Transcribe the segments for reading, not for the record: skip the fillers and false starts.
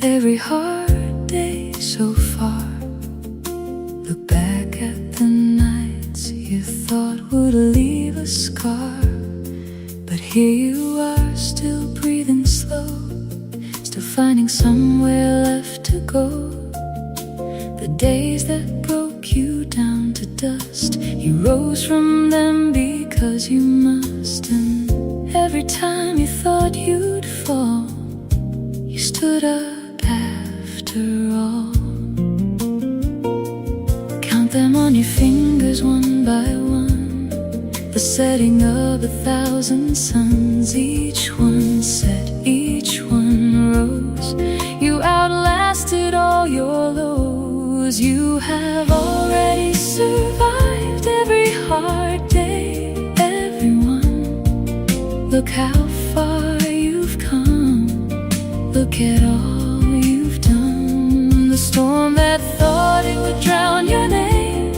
every hard day so far. Look back at the nights you thought would leave a scar, but here you are, still breathing slow, still finding somewhere left to go. The days that broke you down to dust, you rose from them because you must. And every time you thought you'd fall, you stood up after all. Count them on your fingers one by one, the setting of 1,000 suns. Each one set, each one rose. You outlasted all your lows. You have already survived every hard day, everyone. Look how far you've come, look at all you've done. The storm that thought it would drown your name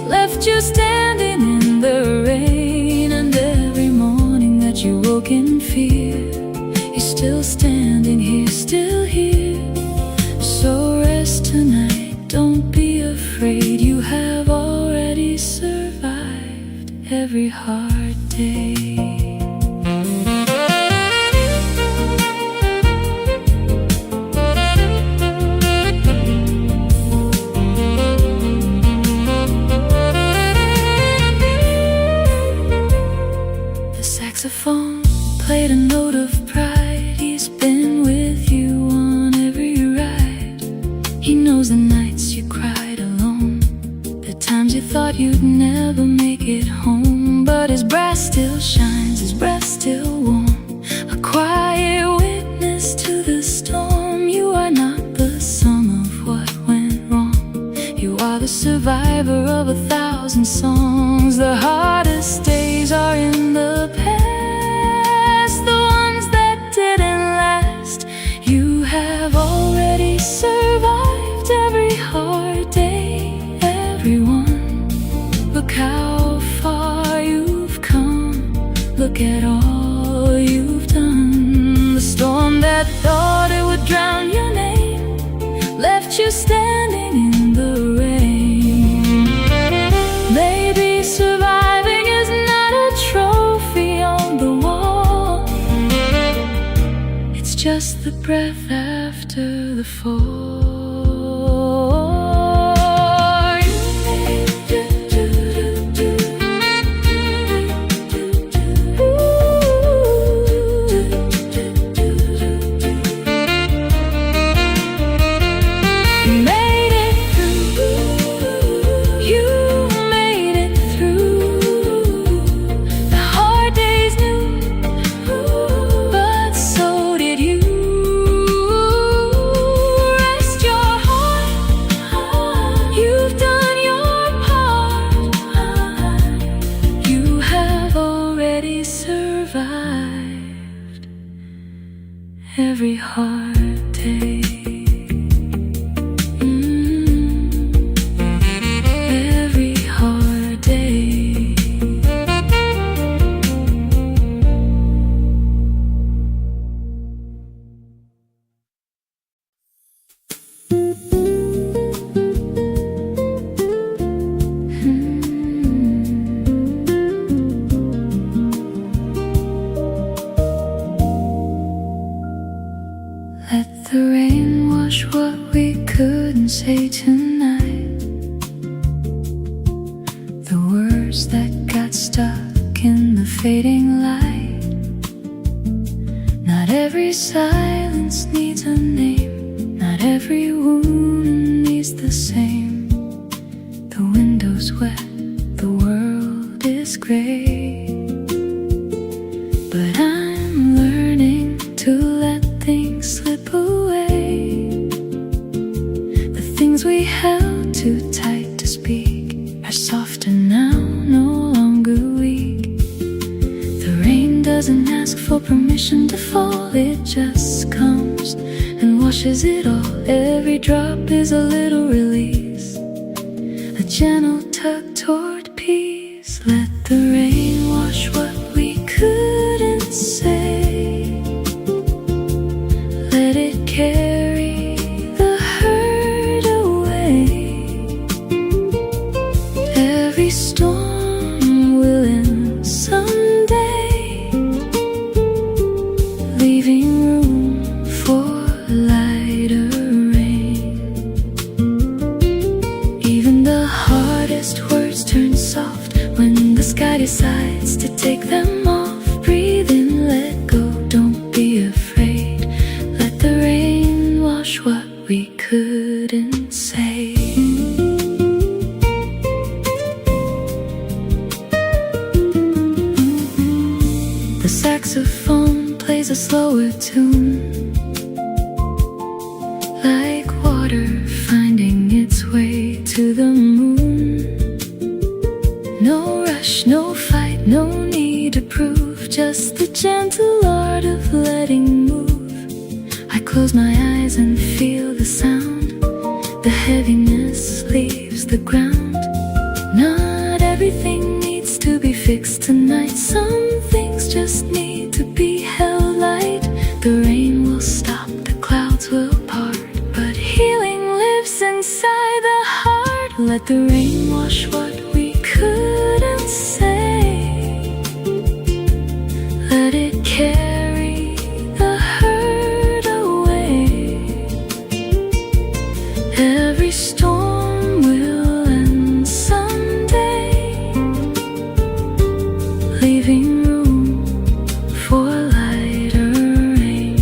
left you standing in the rain. And every morning that you woke in fear, you're still standing here, still here. So rest tonight, don't be afraid. You have already survived every hard day. Saxophone played a note of pride. He's been with you on every ride. He knows the nights you cried alone, the times you thought you'd never make it home. But his brass still shines, his breath still warm, a quiet witness to the storm. You are not the sum of what went wrong, you are the survivor of 1,000 songs. The hardest days are in the past, the ones that didn't last. You have already survived every hard day, everyone. Look how far you've come, look at all you've done. The storm that thought it would drown your name left you standing in the rain. Maybe surviving is not a trophy on the wall, it's just the breath after the fall. Every hard day, every hard day. Let the rain wash what we couldn't say tonight, the words that got stuck in the fading light. Not every silence needs a name, not every wound needs the same. The window's wet, the world is gray, but I'm learning to let things slip away. The things we held too tight to speak are softer now, no longer weak. The rain doesn't ask for permission to fall, it just comes and washes it all. Every drop is a little release, a gentle tug toward peace. Let the rain wash what we couldn't say, let it carry wash what we couldn't say. The saxophone plays a slower tune, like water finding its way to the moon. No rush, no fight, no need to prove, just the gentle art of letting move. I close my eyes and feel the sound. The heaviness leaves the ground. Not everything needs to be fixed tonight. Some things just need to be held light. The rain will stop, the clouds will part, but healing lives inside the heart. Let the rain wash what we couldn't say. Let it carry the hurt away. Every storm will end someday, leaving room for lighter rain.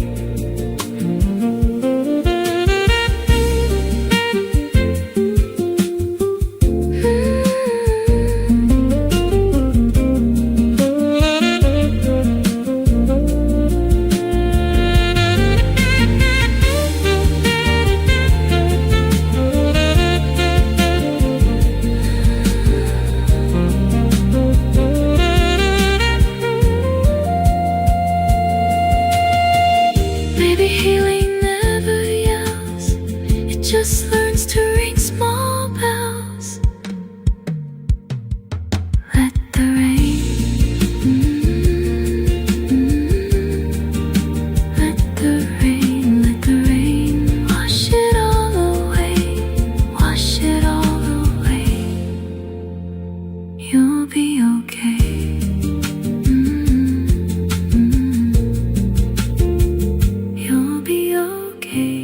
Maybe healing never yells, it just learns to ring small bells. Let the rain, let the rain wash it all away, wash it all away. You'll be okay. You'll be okay.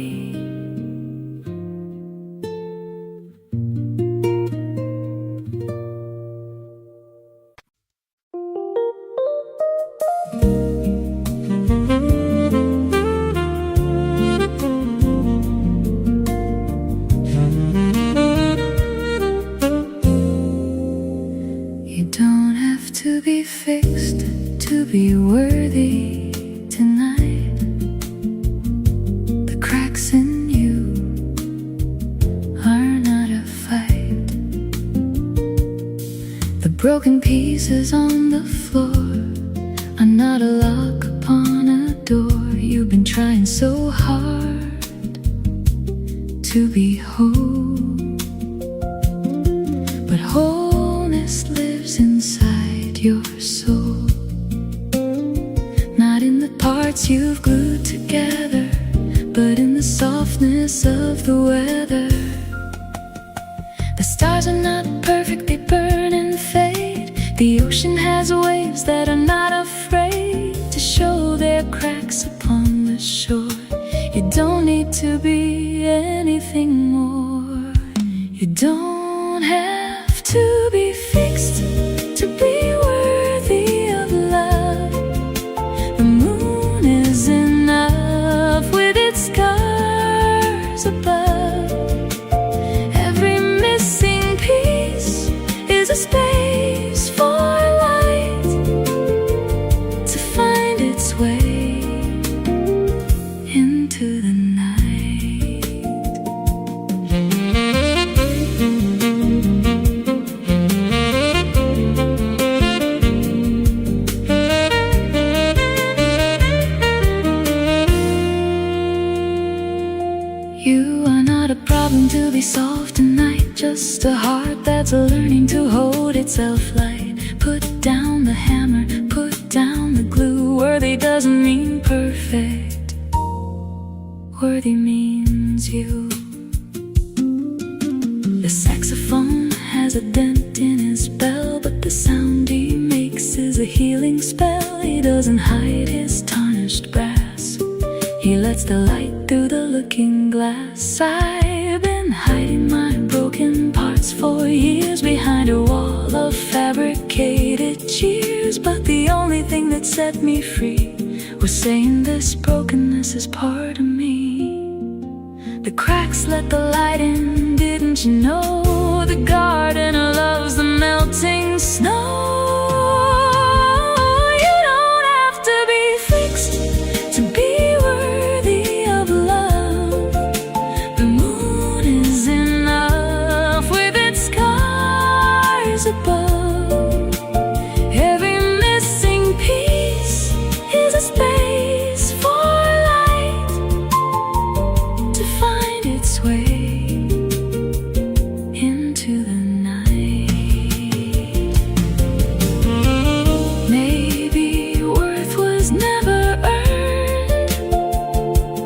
You don't have to be fixed to be worthy tonight. The cracks in you are not a fight. The broken pieces on the floor are not a lock upon a door. You've been trying so hard to be whole, but wholeness lives inside your soul. Not in the parts you've glued together, but in the softness of the weather. The stars are not perfect, they burn and fade. The ocean has waves that are not afraid to show their cracks upon the shore. You don't need to be anything more. You don't have to be fixed to be worthy of love. The moon is enough with its scars above. Every missing piece is a space for light to find its way into the night. You are not a problem to be solved tonight, just a heart that's learning to hold itself light. Put down the hammer, put down the glue. Worthy doesn't mean perfect. Worthy means you. The saxophone has a dent in his bell, but the sound he makes is a healing spell. He doesn't hide his tarnished brass, he lets the light through the looking glass. I've been hiding my broken parts for years behind a wall of fabricated cheers, but the only thing that set me free was saying this brokenness is part of me. The cracks let the light in, didn't you know? The gardener loves the melting snow. You don't have to be fixed to be worthy of love. The moon is enough with its scars above. Every missing piece is a space for light to find its way into the night. Maybe worth was never earned.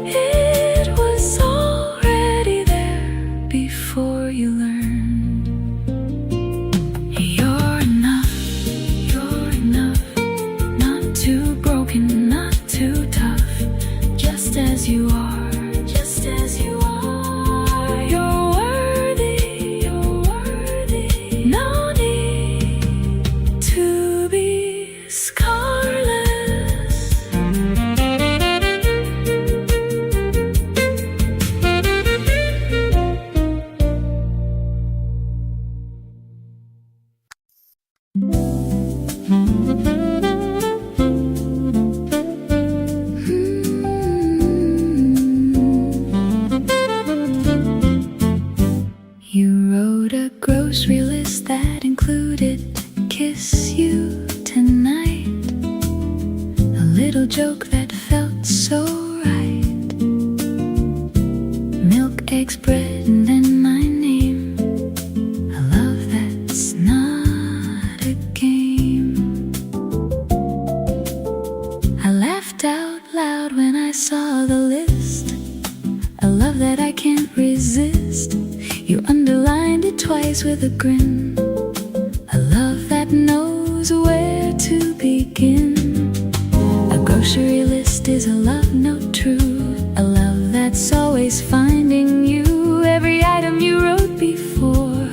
It was already there before you learned. You're enough, not too broken, not too tough, just as you are, just as you are. You're worthy, no need to be scarless. You wrote a grocery list that included "Kiss you tonight," a little joke that felt so right. Milk, eggs, bread, and then my name. A love that's not a game. I laughed out loud when I saw the list. A love that I can't resist. You underlined it twice with a grin. A love that knows where to begin. A grocery list is a love note true. A love that's always finding you. Every item you wrote before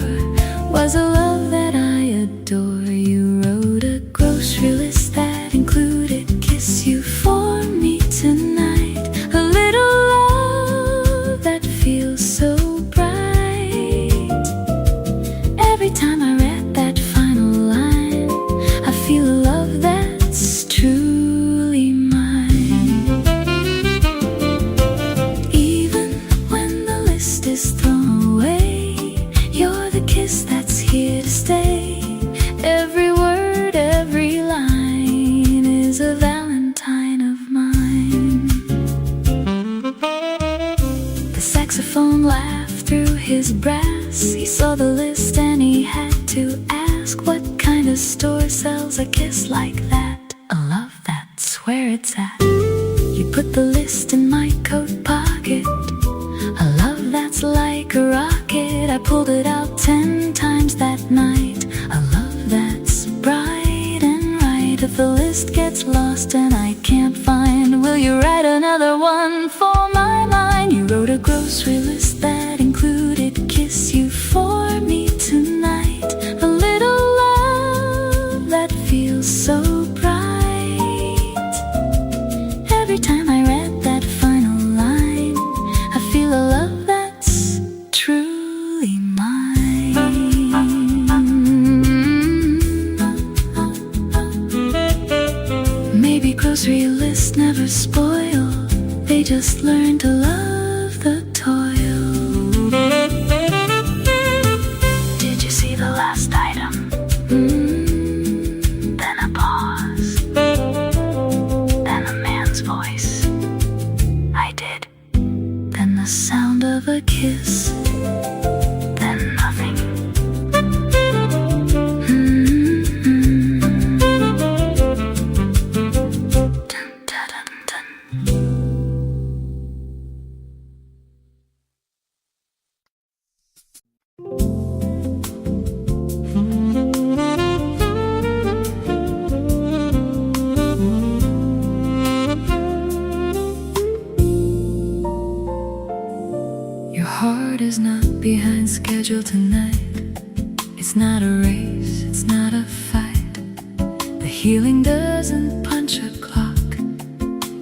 was a love that I adore. You wrote a grocery list that included "Kiss you for me tonight," a little love that feels so bright. Every time I read that final line, I feel a love that's truly mine. Even when the list is thrown away, you're the kiss that's here to stay. Every word, every line is a valentine of mine. The saxophone laughed through his brass. He saw the list and he had to ask, what kind of store sells a kiss like that? A love that's where it's at. You put the list in my coat pocket. A love that's like a rocket. I pulled it out 10 times that night. A love that's bright and right. If the list gets lost and I can't find, will you write another one for my mind? You wrote a grocery list that included "Kiss you for me tonight," a little love that feels so bright. Every time I read that final line, I feel a love that's truly mine. Maybe grocery lists never spoil. They just learn to love the toil. Did you see the last item? Then a pause. Then a man's voice. I did. Then the sound of a kiss. Then nothing. Dun, dun, dun, dun. Your heart is not behind schedule tonight. It's not a race, it's not a fight. The healing doesn't punch a clock.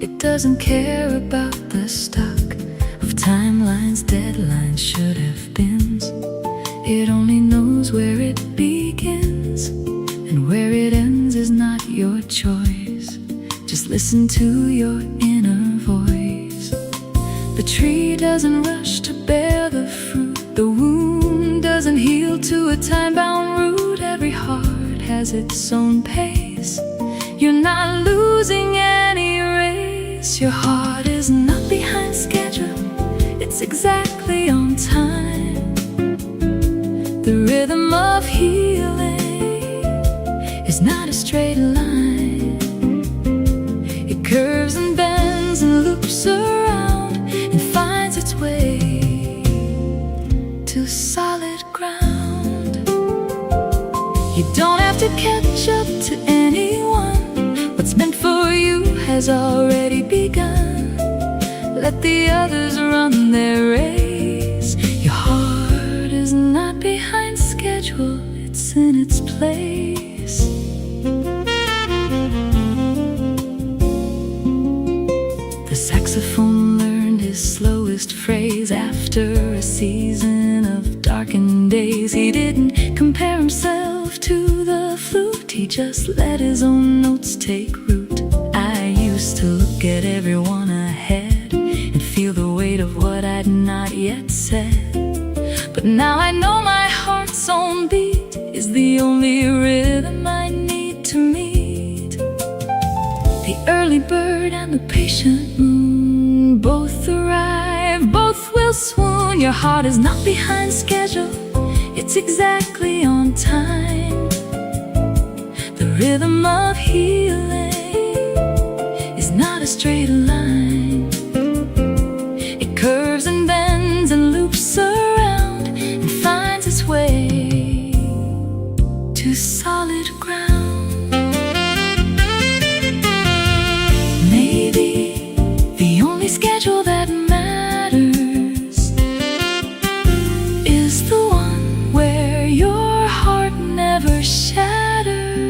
It doesn't care about the stock of timeline's deadline should have been. It only knows where it begins, and where it ends is not your choice. Just listen to your inner voice. The tree doesn't rush to bear the fruit. The wound doesn't heal to a time-bound root. Every heart has its own pace. You're not losing any race. Your heart is not behind schedule, it's exactly on time. The rhythm of healing is not a straight line. It curves and bends and loops around and finds its way to solid ground. You don't have to catch up to anyone. What's meant for you has already begun. Let the others run their race. Your heart is not behind schedule, it's in its place. The saxophone learned his slowest phrase after a season of darkened days. He didn't compare himself to the flute, he just let his own notes take root. I used to look at everyone ahead and feel the weight of what I'd not yet said. But now I know my heart's own beat is the only rhythm I need to meet. The early bird and the patient moon both arrive, both will swoon. Your heart is not behind schedule, it's exactly on time. The rhythm of healing is not a straight line. It curves and bends and loops around and finds its way to solid ground. Maybe the only schedule that matters is the one where your heart never shatters.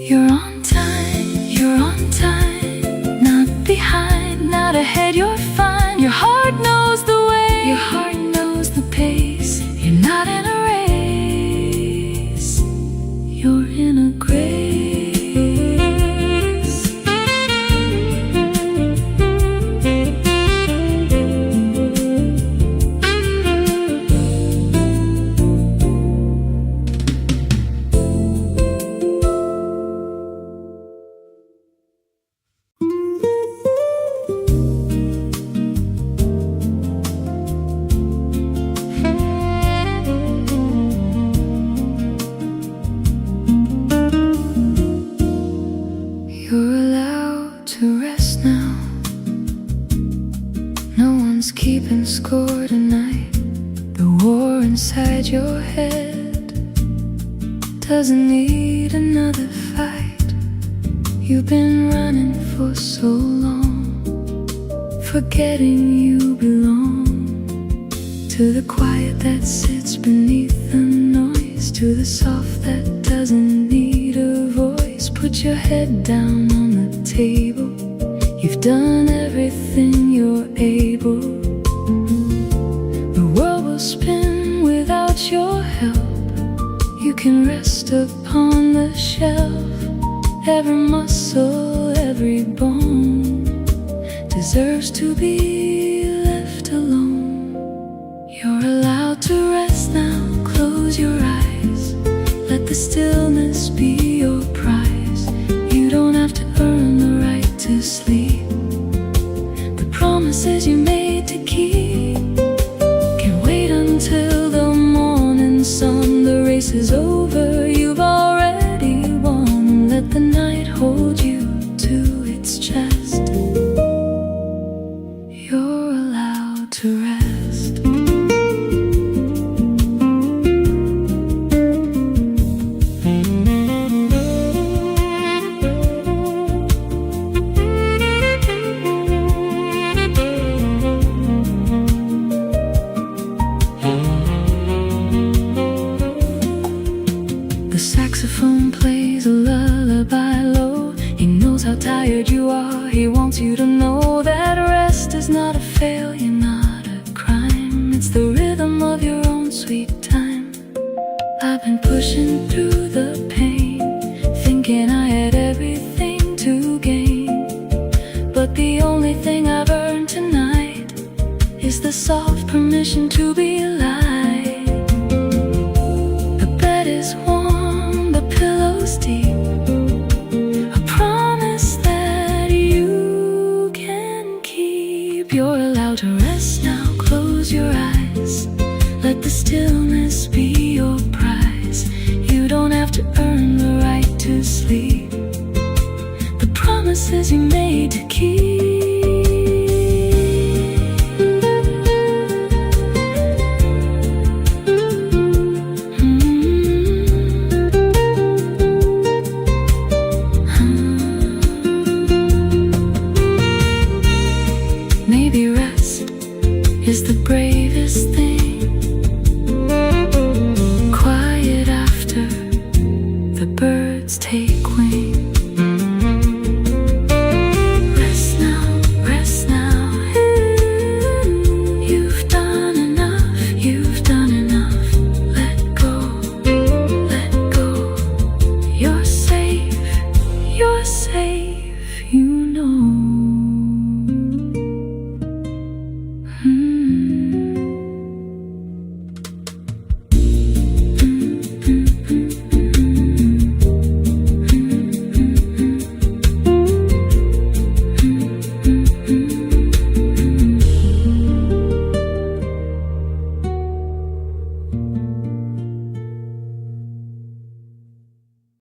You're on time, you're on time, not behind, not ahead, you're fine. Your heart knows the way, your heart knows the pace. You're not in a race, you're in a grace. You're allowed to rest now. No one's keeping score tonight. The war inside your head doesn't need another fight. You've been running for so long, forgetting you belong to the quiet that sits beneath the noise, to the soft that doesn't need a voice. Put your head down on the table. You've done everything you're able. The world will spin without your help. You can rest upon the shelf. Every muscle, every bone deserves to be left alone. You're allowed to rest now. Close your eyes. Let the stillness be your prize. You don't have to earn the right to sleep. The promises you made to keep can wait until the morning sun. The race is over, you've already won. Let the night hold you to its chest. You're allowed to rest. The saxophone plays a lullaby low. He knows how tired you are. He wants you to know that rest is not a failure. own sweet time. I've been pushing through the pain, thinking I had everything to gain. But the only thing I've earned tonight is the soft permission to be light. The bed is warm, the pillow's deep, a promise that you can keep. You're allowed to rest now, close your eyes, let the stillness be your prize. You don't have to earn the right to sleep, the promises you made to keep. Maybe rest is the bravest thing, quiet after the birds take wing. Rest now, rest now. You've done enough, you've done enough. Let go, let go. You're safe, you're safe.